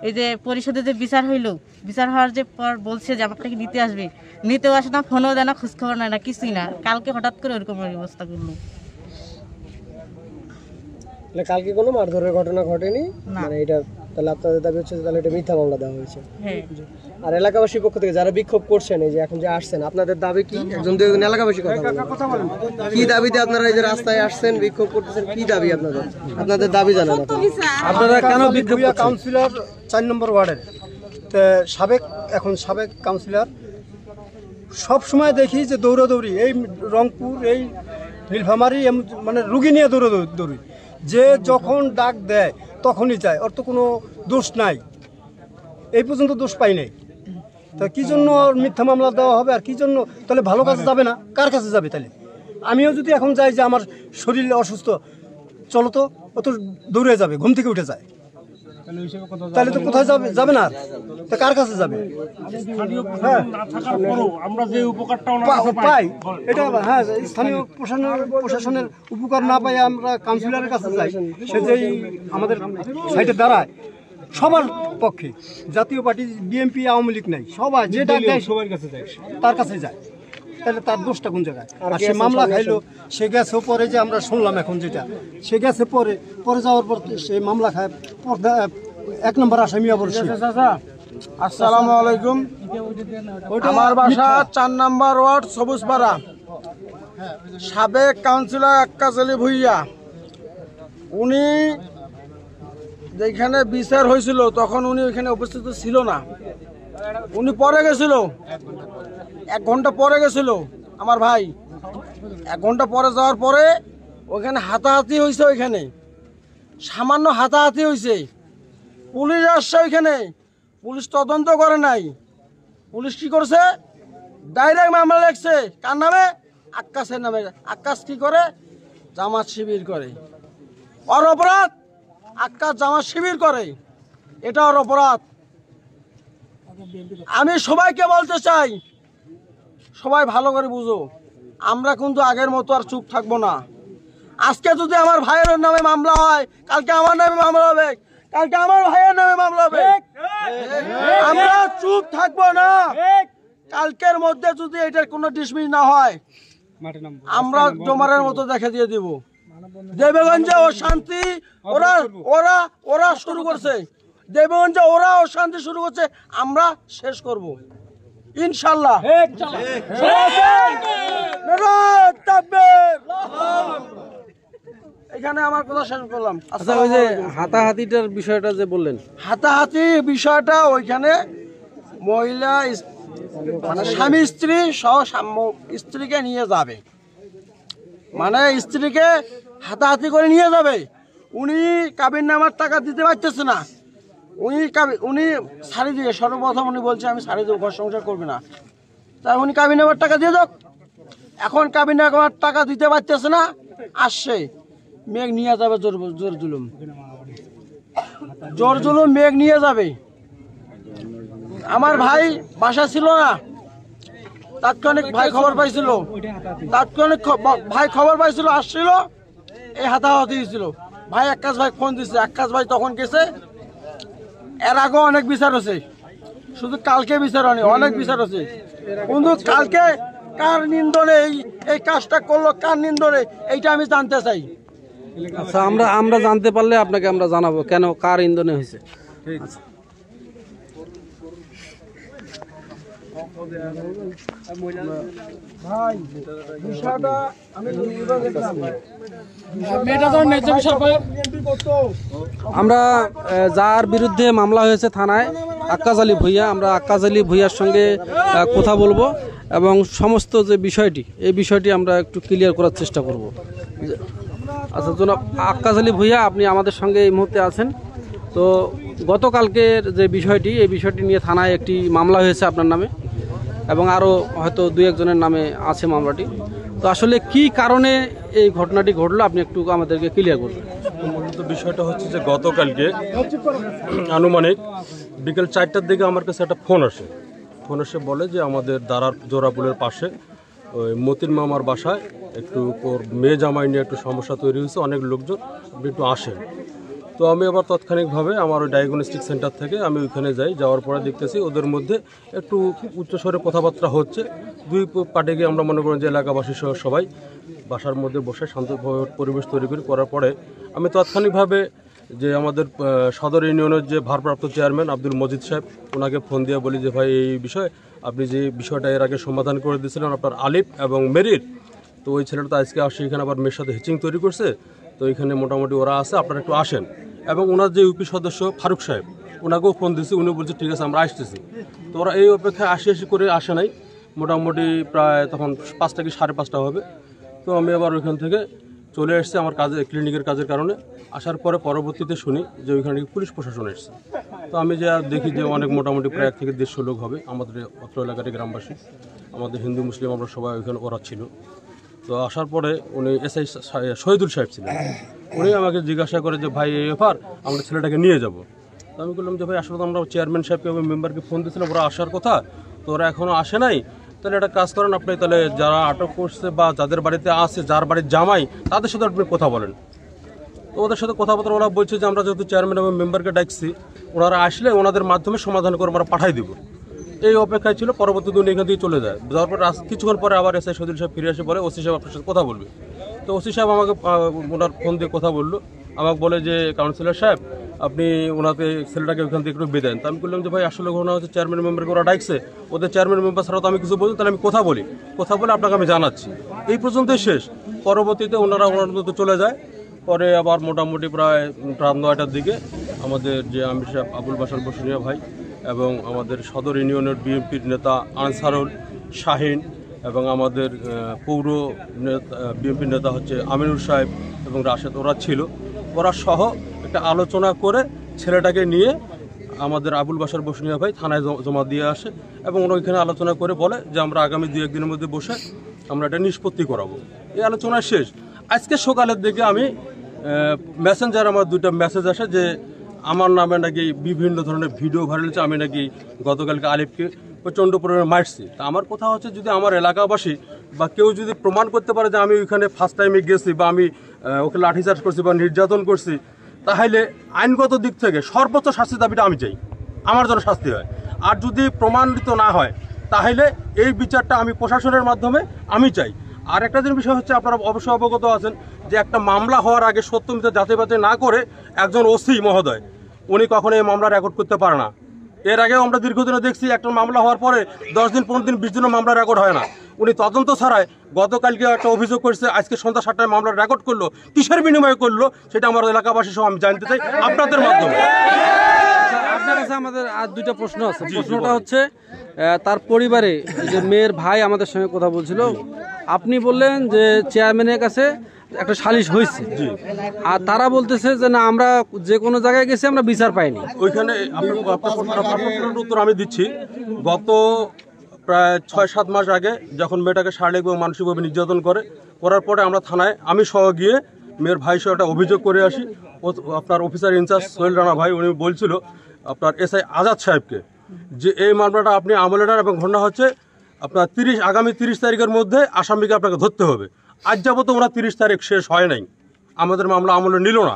এই যে পরিষদে যে বিচার হইলো, বিচার হওয়ার যে পর বলছে যে আমাকে নিতে আসবে, নিতেও আসে না, ফোনও দেয় না, খোঁজখবর নেয় না, কিছুই না। কালকে হঠাৎ করে ওরকম অবস্থা করলো। কালকে কোনো মারধরের ঘটনা ঘটেনি মানে এটা, তাহলে আপনাদের দাবি হচ্ছে তাহলে এটা মিথ্যা মামলা দেওয়া হয়েছে। হ্যাঁ। আর এলাকাবাসীর পক্ষ থেকে যারা বিক্ষোভ করছেন, এই যে এখন যে আসছেন, আপনাদের দাবি কি? একজন দুজন এলাকাবাসী কথা বলেন, কি দাবিতে আপনারা এই যে রাস্তায় আসছেন, বিক্ষোভ করতেছেন, কি দাবি আপনাদের দাবি জানান। আপনারা কেন বিক্ষোভ করছেন? কাউন্সিলর 4 নম্বর ওয়ার্ডের সাবেক কাউন্সিলর সব সময় দেখি যে দৌড়াদৌড়ি, এই রংপুর এই নীলফামারী মানে রুগী নিয়ে দৌড়াদৌড়ি, যে যখন ডাক দেয় তখনই যায়, ওর তো কোনো দোষ নাই, এই পর্যন্ত দোষ পাই নাই। তা কি জন্য মিথ্যা মামলা দেওয়া হবে? আর কি জন্য তাহলে ভালো কাছে যাবে না, কার কাছে যাবে? তাহলে আমিও যদি এখন যাই যে আমার শরীর অসুস্থ, চলো তো, ও তো দৌড়ে যাবে, ঘুম থেকে উঠে যায়, তাহলে তো কোথায় যাবে না, তা কার কাছে যাবে? হ্যাঁ, আমরা যে উপকারটা পাই এটা, হ্যাঁ, স্থানীয় প্রশাসনের উপকার না পাই আমরা কাউন্সিলরের কাছে যাই, সে যেই আমাদের সাইটে দাঁড়ায় সবার পক্ষে, জাতীয় পার্টি, বিএনপি, আওয়ামী লীগ নাই, সবাই যে ডাক দেয় সবার কাছে যায়, তার কাছে যায়। তাহলে তার দোষটা কোন জায়গায়? আর সে মামলা খাইলো, সে গেছে পরে, যে আমরা শুনলাম এখন যেটা, সে গেছে পরে যাওয়ার পর সে মামলা খায়, 1 নম্বর আসামি আবার। আসসালামু আলাইকুম, আমার বাসা 4 নম্বর ওয়ার্ড সবুজপাড়া। সাবেক কাউন্সিলর আক্কাস আলী ভুইয়া, উনি যেখানে বিচার হয়েছিল তখন উনি ওইখানে উপস্থিত ছিল না, উনি পরে গেছিল, 1 ঘন্টা পরে গেছিল আমার ভাই। 1 ঘন্টা পরে যাওয়ার পরে ওইখানে হাতাহাতি হয়েছে, ওইখানে সামান্য হাতাহাতি হয়েছে, পুলিশ আসছে ওইখানে, পুলিশ তদন্ত করে নাই। পুলিশ কি করছে? ডাইরেক্ট মামলা লেখছে, কার নামে? আক্কাসের নামে। আক্কাস কি করে? জামাত শিবির করে। ওর অপরাধ, আক্কাস জামাত শিবির করে, এটা ওর অপরাধ। আমি সবাইকে বলতে চাই, সবাই ভালো করে বুঝো, আমরা কিন্তু আগের মতো আর চুপ থাকবো না। আজকে যদি আমার ভাইয়ের নামে মামলা হয়, কালকে আমার নামে মামলা হবে, কালকে আমার ভাইয়ের নামে মামলা হবে। আমরা চুপ থাকবো না। কালকের মধ্যে যদি এটার কোনো ডিসমিস না হয়, আমরা জমারের মতো দেখে দিয়ে দিব। দেবগঞ্জে অশান্তি ওরা ওরা ওরা শুরু করছে, দেবগঞ্জে ওরা অশান্তি শুরু করছে, আমরা শেষ করব ইনশাল্লাহ। এখানে আমার কথা শেষ করলাম। আচ্ছা, ওই যে হাতাহাতিটার বিষয়টা যে বললেন, হাতাহাতি বিষয়টা ওইখানে মহিলা মানে স্বামী স্ত্রী সহ স্ত্রীকে নিয়ে যাবে, মানে স্ত্রীকে হাতাহাতি করে নিয়ে যাবে। উনি কাবিন নামার টাকা দিতে পারতেছে না, উনি ছাড়ি দিয়ে সর্বপ্রথম উনি বলছে আমি ছাড়ি দেবো, ঘর সংসার করবে না। তাই উনি কাবিন নামার টাকা দিয়ে যাক। এখন কাবিন নামার টাকা দিতে পারতেছে না, আসছে মেঘ নিয়ে যাবে, জোর জুলুম মেঘ নিয়ে যাবে। আমার ভাই বাসা ছিল না, তাৎক্ষণিক ভাই খবর পাইছিল, আসছিল, এই হাতাহাতি হয়েছিল। ভাই আক্কাস ভাই ফোন দিচ্ছে, আক্কাস ভাই তখন গেছে। এর আগেও অনেক বিচার হচ্ছে, শুধু কালকে বিচার হয়নি, অনেক বিচার হচ্ছে। কিন্তু কালকে কার নিন্দনে এই কাজটা করলো, কার নিন্দনে, এইটা আমি জানতে চাই। আচ্ছা, আমরা জানতে পারলে আপনাকে আমরা জানাবো কেন কার ইন্ধনে হয়েছে। আচ্ছা। আমরা যার বিরুদ্ধে মামলা হয়েছে থানায়, আক্কাস আলী ভূঁইয়া, আমরা আক্কাস আলী ভূঁইয়ার সঙ্গে কথা বলবো এবং সমস্ত যে বিষয়টি, এই বিষয়টি আমরা একটু ক্লিয়ার করার চেষ্টা করব। আচ্ছা জনাব আক্কাস আলী ভূঁইয়া, আপনি আমাদের সঙ্গে এই মুহূর্তে আছেন। তো গতকালকের যে বিষয়টি, এই বিষয়টি নিয়ে থানায় একটি মামলা হয়েছে আপনার নামে এবং আরও হয়তো 2-1 জনের নামে আছে মামলাটি। তো আসলে কি কারণে এই ঘটনাটি ঘটলো, আপনি একটু আমাদেরকে ক্লিয়ার করবেন। মূলত বিষয়টা হচ্ছে যে গতকালকে আনুমানিক বিকেল 4টার দিকে আমার কাছে একটা ফোন আসে বলে যে আমাদের দারার জোড়াপুলের পাশে ওই মতিন মামার বাসায় একটু মেয়ে জামাই নিয়ে একটু সমস্যা তৈরি হয়েছে, অনেক লোকজন, আপনি একটু আসেন। তো আমি আবার তাৎক্ষণিকভাবে আমার ওই ডায়াগনস্টিক সেন্টার থেকে আমি ওইখানে যাই। যাওয়ার পরে দেখতেছি ওদের মধ্যে একটু উচ্চস্বরে কথাবার্তা হচ্ছে। দুই পার্টি গিয়ে আমরা মনে করেন যে এলাকাবাসী সহ সবাই বাসার মধ্যে বসে শান্ত পরিবেশ তৈরি করার পরে আমি তাৎক্ষণিকভাবে যে আমাদের সদর ইউনিয়নের যে ভারপ্রাপ্ত চেয়ারম্যান আব্দুল মজিদ সাহেব, ওনাকে ফোন দিয়ে বলি যে ভাই এই বিষয়ে আপনি যে বিষয়টা এর আগে সমাধান করে দিয়েছিলেন আপনার আলিফ এবং মেরির, তো ওই ছেলেটা তো আজকে আসে এখানে আবার মেয়ের সাথে হিচিং তৈরি করছে, তো এখানে মোটামুটি ওরা আছে, আপনারা একটু আসেন। এবং ওনার যে ইউপি সদস্য ফারুক সাহেব, ওনাকেও ফোন দিয়েছি, উনি বলছে ঠিক আছে আমরা আসতেছি। তো ওরা এই অপেক্ষায় আসি করে আসে নাই, মোটামুটি প্রায় তখন 5টা কি 5:30 হবে। তো আমি আবার ওইখান থেকে চলে এসেছি আমার ক্লিনিকের কাজের কারণে। আসার পরে পরবর্তীতে শুনি যে ওইখানে পুলিশ প্রশাসন এসেছে। তো আমি যা দেখি যে অনেক মোটামুটি প্রায় 1 থেকে 150 লোক হবে, আমাদের অত্র এলাকার গ্রামবাসী, আমাদের হিন্দু মুসলিম আমরা সবাই ওইখানে ওরা ছিল। তো আসার পরে উনি এসআই শহীদুল সাহেব ছিলেন, উনি আমাকে জিজ্ঞাসা করে যে ভাই এই ব্যাপার, আমরা ছেলেটাকে নিয়ে যাব। তো আমি বললাম যে ভাই আসলে তো আমরা চেয়ারম্যান সাহেবকে এবং মেম্বারকে ফোন দিয়েছিলাম, ওরা আসার কথা, তো ওরা এখনও আসে নাই। তাহলে একটা কাজ করেন, আপনি তাহলে যারা আটক করছে বা যাদের বাড়িতে আছে, যার বাড়ির জামাই, তাদের সাথে আপনি কথা বলেন। তো ওদের সাথে কথাবার্তা ওরা বলছে যে আমরা যেহেতু চেয়ারম্যান এবং মেম্বারকে ডাকছি, ওনারা আসলে ওনাদের মাধ্যমে সমাধান করে আমরা পাঠাই দেবো, এই অপেক্ষায় ছিল। পরবর্তীতে উনি এখান থেকে চলে যায়। যাওয়ার পর কিছুক্ষণ পরে আবার এসআই শহীদুল সাহেব ফিরে আসে, বলে ওসি সাহেব আপনার সাথে কথা বলবে। তো ওসি সাহেব আমাকে ওনার ফোন দিয়ে কথা বললো, আমাকে বলে যে কাউন্সিলর সাহেব আপনি ওনাকে ছেলেটাকে ওখান থেকে একটু বেঁধেন। তো আমি বললাম যে ভাই আসলে ঘটনা হচ্ছে চেয়ারম্যান মেম্বারকে ওরা ডাকছে, ওদের চেয়ারম্যান মেম্বার ছাড়া তো আমি কিছু বলি, তাহলে আমি কথা বলে আপনাকে আমি জানাচ্ছি। এই পর্যন্তই শেষ। পরবর্তীতে ওনারা ওনার মতো চলে যায়। পরে আবার মোটামুটি প্রায় রাত 9টার দিকে আমাদের যে আমির সাহেব আবুল বাশার বসুনিয়া ভাই এবং আমাদের সদর ইউনিয়নের বিএনপির নেতা আনসারুল শাহিন এবং আমাদের পৌর বিএনপির নেতা হচ্ছে আমিনুর সাহেব এবং রাশেদ, ওরা ছিল। ওরা সহ একটা আলোচনা করে ছেলেটাকে নিয়ে আমাদের আবুল বাশার বসুনিয়া ভাই থানায় জমা দিয়ে আসে এবং ওরা ওইখানে আলোচনা করে বলে যে আমরা আগামী 2-1 দিনের মধ্যে বসে আমরা এটা নিষ্পত্তি করাবো। এই আলোচনা শেষ। আজকে সকালের দিকে আমি মেসেঞ্জার আমার 2টা মেসেজ আসে যে আমার নামে নাকি বিভিন্ন ধরনের ভিডিও ভাইরাল হচ্ছে, আমি নাকি গতকালকে আলিফকে প্রচণ্ড পরিমাণে মারছি। তা আমার কথা হচ্ছে যদি আমার এলাকাবাসী বা কেউ যদি প্রমাণ করতে পারে যে আমি ওইখানে ফার্স্ট টাইমে গেছি বা আমি ওকে লাঠিচার্জ করছি বা নির্যাতন করছি, তাহলে আইনগত দিক থেকে সর্বোচ্চ শাস্তির দাবিটা আমি চাই, আমার জন্য শাস্তি হয়। আর যদি প্রমাণিত না হয় তাহলে এই বিচারটা আমি প্রশাসনের মাধ্যমে আমি চাই। আর একটা জিনিস বিষয় হচ্ছে, আপনারা অবশ্যই অবগত আছেন যে একটা মামলা হওয়ার আগে সত্য মিথ্যা যাচাই বাছাই না করে একজন ওসি মহোদয় উনি কখনো এই মামলা রেকর্ড করতে পারে না। এর আগেও আমরা দীর্ঘদিনে দেখছি একটা মামলা হওয়ার পরে 10 দিন 15 দিন 20 দিনও মামলা রেকর্ড হয় না। উনি তদন্ত ছাড়াই গতকালকে একটা অভিযোগ করছে, আজকে সন্ধ্যা 7টায় মামলা রেকর্ড করলো, কিসের বিনিময়ে করলো সেটা আমার এলাকাবাসী সহ আমি জানতে চাই আপনাদের মাধ্যমে। আপনার কাছে আমাদের আর দুইটা প্রশ্ন আছে। প্রশ্নটা হচ্ছে তার পরিবারে যে মেয়ের ভাই আমাদের সঙ্গে কথা বলছিল, আপনি বললেন যে চেয়ারম্যানের কাছে একটা সালিশ হয়েছে, আর তারা বলতেছে যে না আমরা যে কোনো জায়গায় গেছি আমরা বিচার পাইনি। ওইখানে আপনার উত্তর আমি দিচ্ছি। গত প্রায় 6-7 মাস আগে যখন মেয়েটাকে শারীরিক এবং মানসিকভাবে নির্যাতন করার পরে আমরা থানায় আমি সহ গিয়ে মেয়ের ভাই সহ একটা অভিযোগ করে আসি। আপনার অফিসার ইনচার্জ সোহেল রানা ভাই উনি বলছিল আপনার এসআই আজাদ সাহেবকে যে এই মামলাটা আপনি আমলে নেন এবং ঘটনা হচ্ছে আপনার আগামী 30 তারিখের মধ্যে আসামিকে আপনাকে ধরতে হবে। আজ যাবত ওরা 30 তারিখ শেষ হয় নাই, আমাদের মামলা আমলে নিল না।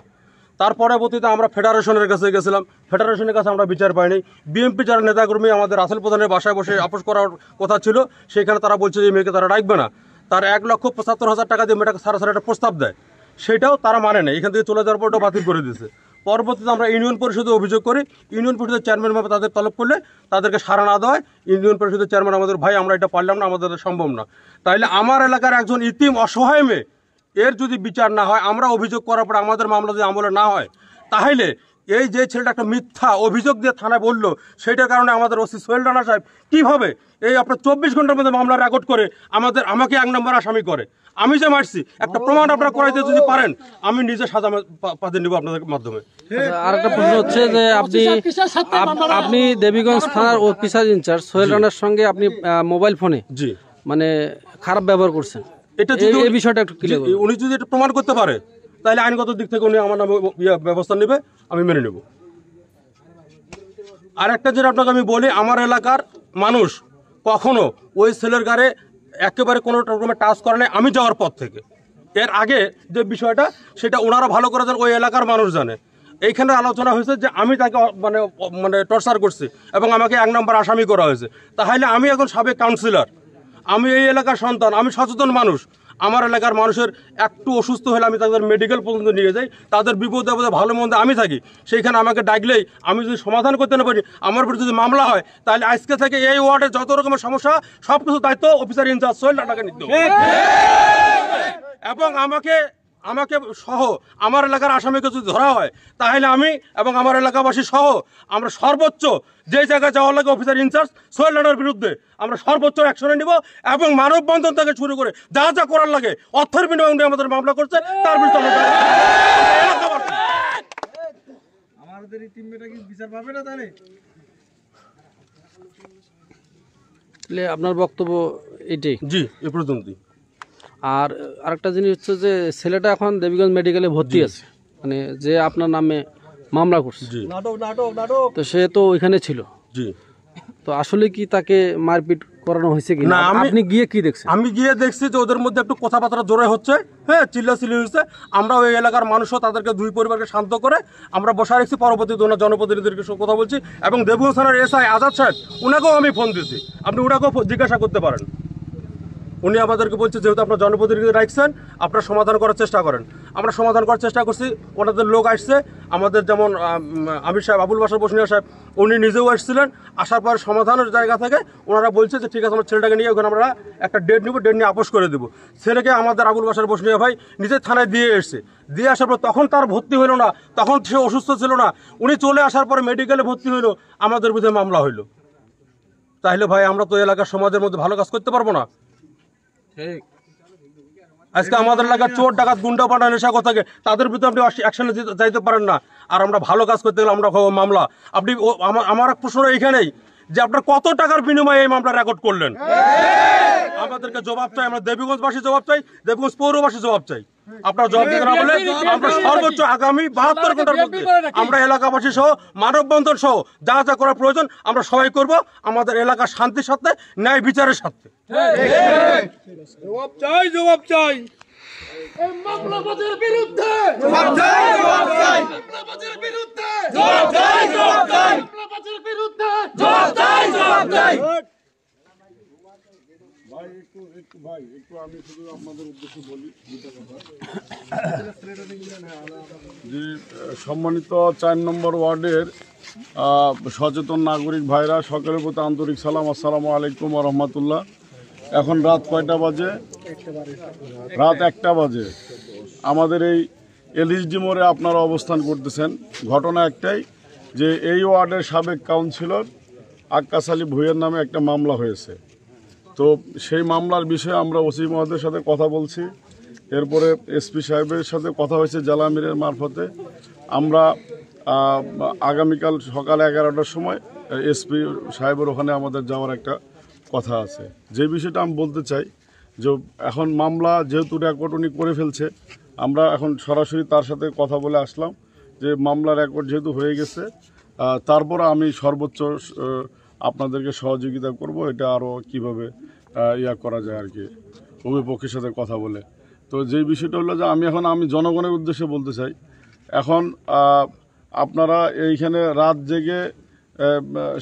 তার পরবর্তীতে আমরা ফেডারেশনের কাছে গেছিলাম, ফেডারেশনের কাছে আমরা বিচার পাইনি। বিএনপি যারা নেতাকর্মী আমাদের রাসেল প্রধানের বাসায় বসে আপোষ করার কথা ছিল, সেখানে তারা বলছে যে মেয়েকে তারা রাখবে না। তার 1,75,000 টাকা দিয়ে মেয়েটাকে সারা একটা প্রস্তাব দেয়, সেটাও তারা মানে নেই, এখান থেকে চলে যাওয়ার পর ওটা বাতিল করে দিয়েছে। পরবর্তীতে আমরা ইউনিয়ন পরিষদে অভিযোগ করি, ইউনিয়ন পরিষদের চেয়ারম্যান ভাবে তাদের তলব করলে তাদেরকে সাড়া না দেওয়ায় ইউনিয়ন পরিষদের চেয়ারম্যান আমাদের ভাই আমরা এটা পারলাম না, আমাদের সম্ভব না। তাইলে আমার এলাকার একজন ইতিম অসহায় মেয়ে এর যদি বিচার না হয়, আমরা অভিযোগ করার পর আমাদের মামলা যদি আমলে না হয়, তাহলে এই যে ছেলেটা একটা মিথ্যা অভিযোগ দিয়ে থানায় বললো, সেইটার কারণে আমাদের ওসি সোহেল রানা সাহেব কীভাবে এই আপনার 24 ঘন্টার মধ্যে মামলা রেকর্ড করে আমাকে 1 নম্বর আসামি করে। আমি যে মারছি একটা প্রমাণ আপনারা করাইতে যদি পারেন, আমি নিজে সাজা পাতে নিব আপনাদের মাধ্যমে। আর একটা প্রশ্ন হচ্ছে যে আপনি দেবীগঞ্জ থানার অফিসার ইনচার্জ সোহেল রানার সঙ্গে আপনি মোবাইল ফোনে মানে খারাপ ব্যবহার করছেন, এটা এই বিষয়টা একটু ক্লিয়ার করুন। উনি যদি এটা প্রমাণ করতে পারে তাহলে আইনগত দিক থেকে উনি আমার নামে ব্যবস্থা নেবে, আমি মেনে নেব। আর একটা যেটা আপনাকে আমি বলি, আমার এলাকার মানুষ কখনো ওই ছেলের গাড়ে একেবারে কোনো রকমের টাচ করে নাই আমি যাওয়ার পর থেকে। এর আগে যে বিষয়টা সেটা ওনারা ভালো করে জানেন, ওই এলাকার মানুষ জানে। এইখানে আলোচনা হয়েছে যে আমি তাকে মানে টর্চার করছি এবং আমাকে 1 নম্বর আসামি করা হয়েছে। তাহলে আমি এখন সাবেক কাউন্সিলর, আমি এই এলাকার সন্তান, আমি সচেতন মানুষ। আমার এলাকার মানুষের একটু অসুস্থ হলে আমি তাদের মেডিকেল পর্যন্ত নিয়ে যাই, তাদের বিপদে আপদে ভালো মন্দে আমি থাকি। সেইখানে আমাকে ডাকলেই আমি যদি সমাধান করতে না পারি, আমার উপর যদি মামলা হয়, তাহলে আজকে থেকে এই ওয়ার্ডে যত রকমের সমস্যা সব কিছু দায়িত্ব অফিসার ইনচার্জ সোহেল রানাকে নিতে হবে। এবং আমাকে সহ আমার এলাকার আসামিকে যদি ধরা হয়, তাহলে আমি এবং আমার এলাকাবাসী সহ আমরা সর্বোচ্চ যে জায়গায় যাওয়ার লাগে অফিসার ইনচার্জ সোহেল রানার বিরুদ্ধে আমরা সর্বোচ্চ অ্যাকশনে নিব এবং মানববন্ধন থেকে শুরু করে যা যা করার লাগে অর্থের বিনিময়ে আমাদের মামলা করছে তার বিরুদ্ধে আমাদের এই টিমটা কি বিচার পাবে না তাহলে? আপনার বক্তব্য এটাই? জি, এ পর্যন্তই। আর আরেকটা জিনিস হচ্ছে যে ছেলেটা এখন দেবীগঞ্জ মেডিকেলে ভর্তি আছে, মানে যে আপনার নামে মামলা করছে, তো সে তো ওইখানে ছিল। জি, তো আসলে কি তাকে মারপিট করানো হয়েছে কি না? আপনি গিয়ে কি দেখছেন? আমি গিয়ে দেখছি যে ওদের মধ্যে একটু কথাবার্তা জোরে হচ্ছে, হ্যাঁ, চিল্লাচিল্লি হচ্ছে। আমরা ওই এলাকার মানুষও তাদেরকে দুই পরিবারকে শান্ত করে আমরা বসা রেখেছি। পরবর্তীতে ওনার জনপ্রতিনিধিদেরকে কথা বলছি এবং দেবগঞ্জ থানার এসআই আজাদ সাহেব ওনাকেও আমি ফোন দিয়েছি, আপনি ওনাকেও জিজ্ঞাসা করতে পারেন। উনি আমাদেরকে বলছে যেহেতু আপনার জনপ্রতিনিধি রাখছেন আপনারা সমাধান করার চেষ্টা করেন। আমরা সমাধান করার চেষ্টা করছি, ওনাদের লোক আসছে, আমাদের যেমন আমির সাহেব, আবুল বাসার বসনিয়া সাহেব উনি নিজেও আসছিলেন। আসার পর সমাধানের জায়গা থেকে ওনারা বলছে যে ঠিক আছে আমরা ছেলেটাকে নিয়ে ওখানে আমরা একটা ডেট নিব, ডেট নিয়ে আপোষ করে দেবো। ছেলেকে আমাদের আবুল বাসার বসনিয়া ভাই নিজে থানায় দিয়ে এসছে, দিয়ে আসার পর তখন তার ভর্তি হইল না, তখন সে অসুস্থ ছিল না। উনি চলে আসার পরে মেডিকেলে ভর্তি হইল, আমাদের বিরুদ্ধে মামলা হইল। তাহলে ভাই আমরা তো এলাকার সমাজের মধ্যে ভালো কাজ করতে পারবো না? আজকে আমাদের এলাকার চোর ডাকাত গুন্ডা পাটা নেশা থাকে, তাদের বিরুদ্ধে আপনি অ্যাকশনে যাইতে পারেন না। আর আমরা ভালো কাজ করতে গেলে আমরা মামলা। আপনি আমার প্রশ্ন এইখানেই যে আপনার কত টাকার বিনিময়ে এই মামলা রেকর্ড করলেন? আমাদেরকে জবাব চাই, আমরা দেবীগঞ্জবাসী জবাব চাই, দেবীগঞ্জ পৌরবাসী জবাব চাই। আপনার জবাব দিতে না বলে আমরা সর্বোচ্চ আগামী 72 ঘন্টার মধ্যে আমরা এলাকাবাসী সহ মানববন্ধন সহ যা যা করার প্রয়োজন আমরা সবাই করব, আমাদের এলাকার শান্তির সাথে ন্যায় বিচারের সাথে। জবাব চাই, জবাব চাই। মামলাবাজের বিরুদ্ধে জবাব চাই, জবাব চাই। মামলাবাজের বিরুদ্ধে জবাব চাই, জবাব চাই। মামলাবাজের বিরুদ্ধে জবাব চাই, জবাব চাই। ভাই একটু আমি শুধু আপনাদের উদ্দেশ্যে বলি যে সম্মানিত 4 নম্বর ওয়ার্ডের সচেতন নাগরিক ভাইরা, সকলের প্রতি আন্তরিক সালাম, আসসালামু আলাইকুম ওয়া রাহমাতুল্লাহ। এখন রাত কয়টা বাজে? রাত 1টা বাজে। আমাদের এই এলএসডি মোড়ে আপনারা অবস্থান করতেছেন। ঘটনা একটাই যে এই ওয়ার্ডের সাবেক কাউন্সিলর আক্কাস আলী ভুঁইয়ার নামে একটা মামলা হয়েছে। তো সেই মামলার বিষয়ে আমরা ওসি মহোদয়ের সাথে কথা বলছি, এরপরে এসপি সাহেবের সাথে কথা হয়েছে জেলা আমিরের মারফতে। আমরা আগামীকাল সকাল 11টার সময় এসপি সাহেবের ওখানে আমাদের যাওয়ার একটা কথা আছে। যে বিষয়টা আমি বলতে চাই যে এখন মামলা যেহেতু রেকর্ড উনি করে ফেলছে, আমরা এখন সরাসরি তার সাথে কথা বলে আসলাম যে মামলা রেকর্ড যেহেতু হয়ে গেছে, তারপর আমি সর্বোচ্চ আপনাদেরকে সহযোগিতা করব, এটা আরও কীভাবে করা যায় আর কি, উভয় পক্ষের সাথে কথা বলে। তো যেই বিষয়টা হলো যে আমি জনগণের উদ্দেশ্যে বলতে চাই, এখন আপনারা এইখানে রাত জেগে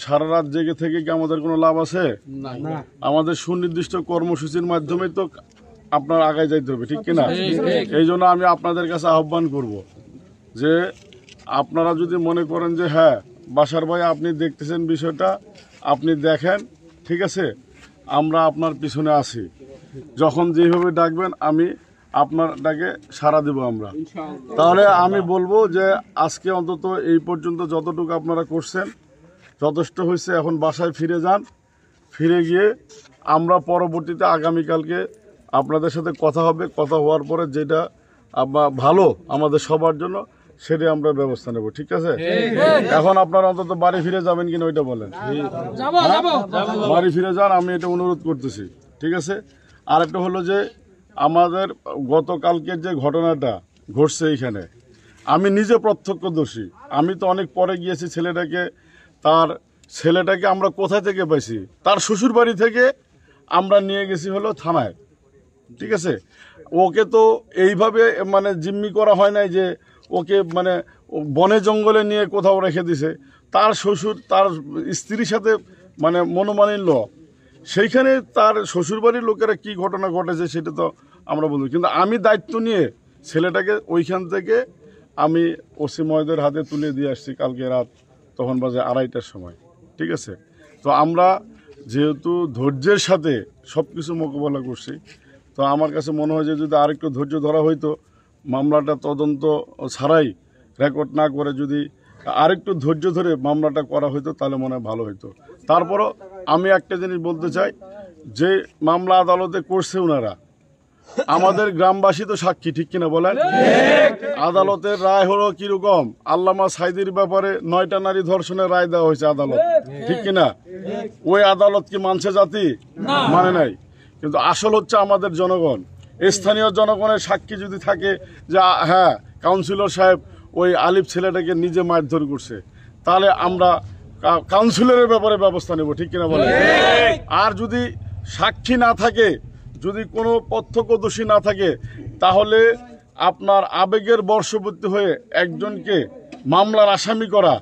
সারা রাত জেগে থেকে কি আমাদের কোনো লাভ আছে? আমাদের সুনির্দিষ্ট কর্মসূচির মাধ্যমেই তো আপনার আগায় যাইতে হবে, ঠিক কিনা? এই জন্য আমি আপনাদের কাছে আহ্বান করব যে আপনারা যদি মনে করেন যে হ্যাঁ বাসার ভাই আপনি দেখতেছেন বিষয়টা, আপনি দেখেন, ঠিক আছে, আমরা আপনার পিছনে আছি, যখন যেভাবে ডাকবেন আমি আপনার ডাকে সাড়া দেব আমরা। তাহলে আমি বলবো যে আজকে অন্তত এই পর্যন্ত যতটুকু আপনারা করছেন যথেষ্ট হয়েছে। এখন বাসায় ফিরে যান, ফিরে গিয়ে আমরা পরবর্তীতে আগামীকালকে আপনাদের সাথে কথা হবে, কথা হওয়ার পরে যেটা ভালো আমাদের সবার জন্য সেটাই আমরা ব্যবস্থা নেব, ঠিক আছে? এখন আপনারা অন্তত বাড়ি ফিরে যাবেন কিনা ওইটা বলেন। বাড়ি ফিরে যান, আমি এটা অনুরোধ করতেছি, ঠিক আছে? আরেকটা হলো যে আমাদের গতকালকের যে ঘটনাটা ঘটছে এইখানে, আমি নিজে প্রত্যক্ষদর্শী। আমি তো অনেক পরে গিয়েছি, ছেলেটাকে আমরা কোথা থেকে পাইছি? তার শ্বশুর বাড়ি থেকে আমরা নিয়ে গেছি হলো থানায়, ঠিক আছে? ওকে তো এইভাবে মানে জিম্মি করা হয় নাই যে ওকে মানে বনে জঙ্গলে নিয়ে কোথাও রেখে দিছে। তার শ্বশুর তার স্ত্রীর সাথে মানে মনোমালিন্য, সেইখানে তার শ্বশুরবাড়ির লোকেরা কি ঘটনা ঘটেছে সেটা তো আমরা বলবো। কিন্তু আমি দায়িত্ব নিয়ে ছেলেটাকে ওইখান থেকে আমি ওসি মহোদয়ের হাতে তুলে দিয়ে আসছি কালকে রাত, তখন বাজে 2:30টার সময়, ঠিক আছে? তো আমরা যেহেতু ধৈর্যের সাথে সব কিছু মোকাবেলা করছি, তো আমার কাছে মনে হয় যে যদি আরেকটু ধৈর্য ধরা হইতো, মামলাটা তদন্ত ছাড়াই রেকর্ড না করে যদি আরেকটু ধৈর্য ধরে মামলাটা করা হইতো তাহলে মনে হয় ভালো হইতো। তারপরও আমি একটা জিনিস বলতে চাই, যে মামলা আদালতে করছে ওনারা, আমাদের গ্রামবাসী তো সাক্ষী, ঠিক কিনা বলেন? আদালতের রায় হলো কিরকম, আল্লামা সাইদির ব্যাপারে 9টা নারী ধর্ষণের রায় দেওয়া হয়েছে আদালত, ঠিক কিনা? ওই আদালত কি মানছে জাতি? মানে নাই। কিন্তু আসল হচ্ছে আমাদের জনগণ, স্থানীয় জনগণের সাক্ষী যদি থাকে যে হ্যাঁ কাউন্সিলর সাহেব ওই আলিফ ছেলেটাকে নিজে মারধর করছে, তাহলে আমরা কাউন্সিলরের ব্যাপারে ব্যবস্থা নেব, ঠিক কিনা বলেন? আর যদি সাক্ষী না থাকে, যদি কোনো প্রত্যক্ষদর্শী না থাকে, তাহলে আপনার আবেগের বশবর্তী হয়ে একজনকে মামলার আসামি করা,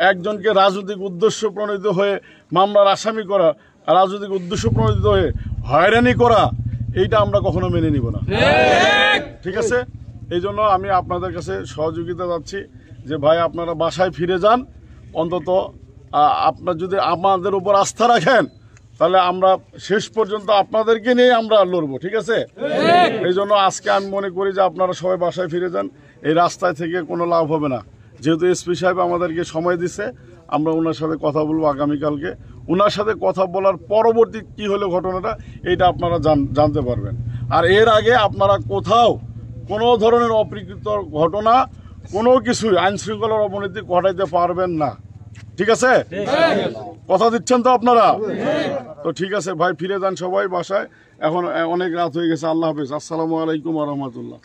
একজনকে রাজনৈতিক উদ্দেশ্য প্রণোদিত হয়ে মামলার আসামি করা, রাজনৈতিক উদ্দেশ্য প্রণোদিত হয়ে হয়রানি করা, এইটা আমরা কখনো মেনে নিব না, ঠিক আছে? এই জন্য আমি আপনাদের কাছে সহযোগিতা চাচ্ছি যে ভাই আপনারা বাসায় ফিরে যান, অন্তত আপনার যদি আমাদের উপর আস্থা রাখেন তাহলে আমরা শেষ পর্যন্ত আপনাদেরকে নিয়ে আমরা লড়বো, ঠিক আছে? এই জন্য আজকে আমি মনে করি যে আপনারা সবাই বাসায় ফিরে যান, এই রাস্তায় থেকে কোনো লাভ হবে না। যেহেতু এসপি সাহেব আমাদেরকে সময় দিচ্ছে, আমরা ওনার সাথে কথা বলবো আগামীকালকে। ওনার সাথে কথা বলার পরবর্তী কি হলো ঘটনাটা, এইটা আপনারা জানতে পারবেন। আর এর আগে আপনারা কোথাও কোনো ধরনের অপ্রীকৃত ঘটনা, কোনো কিছুই আইন শৃঙ্খলার অবনতি ঘটাইতে পারবেন না, ঠিক আছে? কথা দিচ্ছেন তো আপনারা? তো ঠিক আছে ভাই, ফিরে যান সবাই বাসায়, এখন অনেক রাত হয়ে গেছে। আল্লাহ হাফেজ, আসসালামু আলাইকুম ওয়া রাহমাতুল্লাহ।